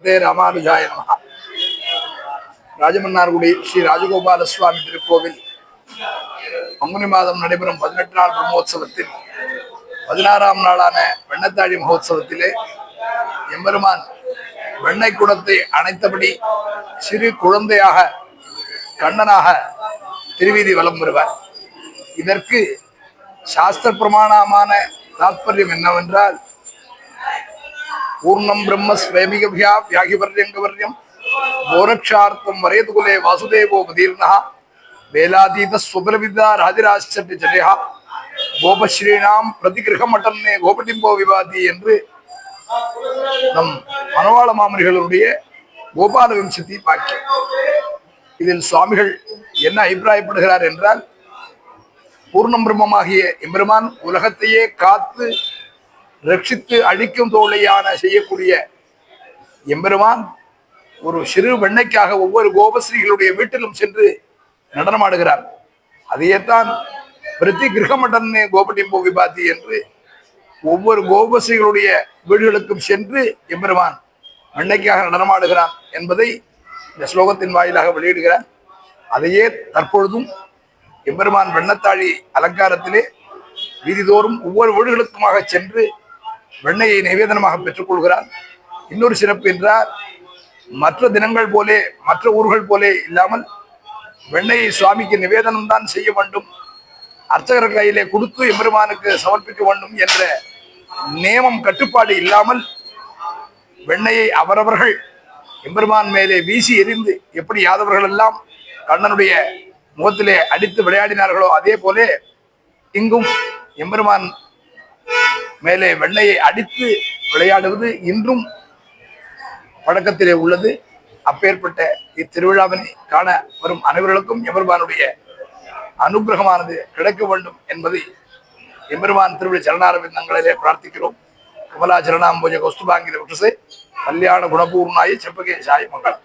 ஸ்ரீமதே ராமானுஜாய நமஹ. ராஜமன்னார்குடி ஸ்ரீ ராஜகோபால சுவாமி திருக்கோவில் பங்குனி மாதம் நடைபெறும் 18 நாள் பிரம்மோற்சவத்தில் 16ஆம் நாளான வெண்ணத்தாழி மகோத்சவத்திலே எம்பெருமான் வெண்ணெய் குடத்தை அணைத்தபடி சிறு குழந்தையாக கண்ணனாக திருவீதி வலம் வருவார். இதற்கு சாஸ்திர பிரமாணமான தாத்பரியம் என்னவென்றால், பூர்ணம் பிரம்ம ஸ்வேமிகபியா வியாகிவர்யங்கவர்யம் கோரக்ஷார்த்தம் வரேதுகுலே வாசுதேவோ மதீர்ணா வேலாதீத ஸ்வபலவிதா ராஜராஜ்சர்ய ஜனேஹா கோபஸ்ரீனாம் பிரதிகிரகமட்டன்னே கோபடிம்போ விவாதி என்று நம் மனவாள மாமனிகளுடைய கோபால வம்சத்தை பாக்கியம். இதில் சுவாமிகள் என்ன அபிப்பிராயப்படுகிறார் என்றால், பூர்ணம் பிரம்மமாகிய எம்பெருமான் உலகத்தையே காத்து ரட்சித்து அழிக்கும் தோழையான செய்யக்கூடிய எம்பெருமான் ஒரு சிறு வெண்ணைக்காக ஒவ்வொரு கோபஸ்ரீகளுடைய வீட்டிலும் சென்று நடனமாடுகிறார். அதையேத்தான் பிரதி கிரகமட்டன்னே கோபடிம்போ விபாதி என்று ஒவ்வொரு கோபஸ்ரீகளுடைய வீடுகளுக்கும் சென்று எம்பெருமான் வெண்ணைக்காக நடனமாடுகிறான் என்பதை இந்த ஸ்லோகத்தின் வாயிலாக வெளியிடுகிறார். அதையே தற்பொழுதும் எம்பெருமான் வெண்ணத்தாழி அலங்காரத்திலே வீதிதோறும் ஒவ்வொரு வீடுகளுக்குமாக சென்று வெண்ணையை நிவேதனமாக பெற்றுக் கொள்கிறார். இன்னொரு சிறப்பு என்றால், மற்ற தினங்கள் போலே மற்ற ஊர்கள் போலே இல்லாமல் வெண்ணையை சுவாமிக்கு நிவேதனம் தான் செய்ய வேண்டும், அர்ச்சகர் கையிலே கொடுத்து எம்பெருமானுக்கு சமர்ப்பிக்க வேண்டும் என்ற நியமம் கட்டுப்பாடு இல்லாமல் வெண்ணையை அவரவர்கள் எம்பெருமான் மேலே வீசி எறிந்து எப்படி யாதவர்கள் எல்லாம் கண்ணனுடைய முகத்திலே அடித்து விளையாடினார்களோ அதே போல இங்கும் எம்பெருமான் மேலே வெண்ணையை அடித்து விளையாடுவது இன்றும் வழக்கத்திலே உள்ளது. அப்பேற்பட்ட இத்திருவிழாவினை காண வரும் அனைவர்களுக்கும் எம்பெருமானுடைய அனுகிரகமானது கிடைக்க வேண்டும் என்பதை எம்பெருமான் திருவிழா சரணாரவிந்தங்களிலே பிரார்த்திக்கிறோம். கமலா சரணாம்போஜ கௌஸ்துபாங்கிற விட்டுசை கல்யாண குணபூர்ணாய செப்பகேசாய மங்களம்.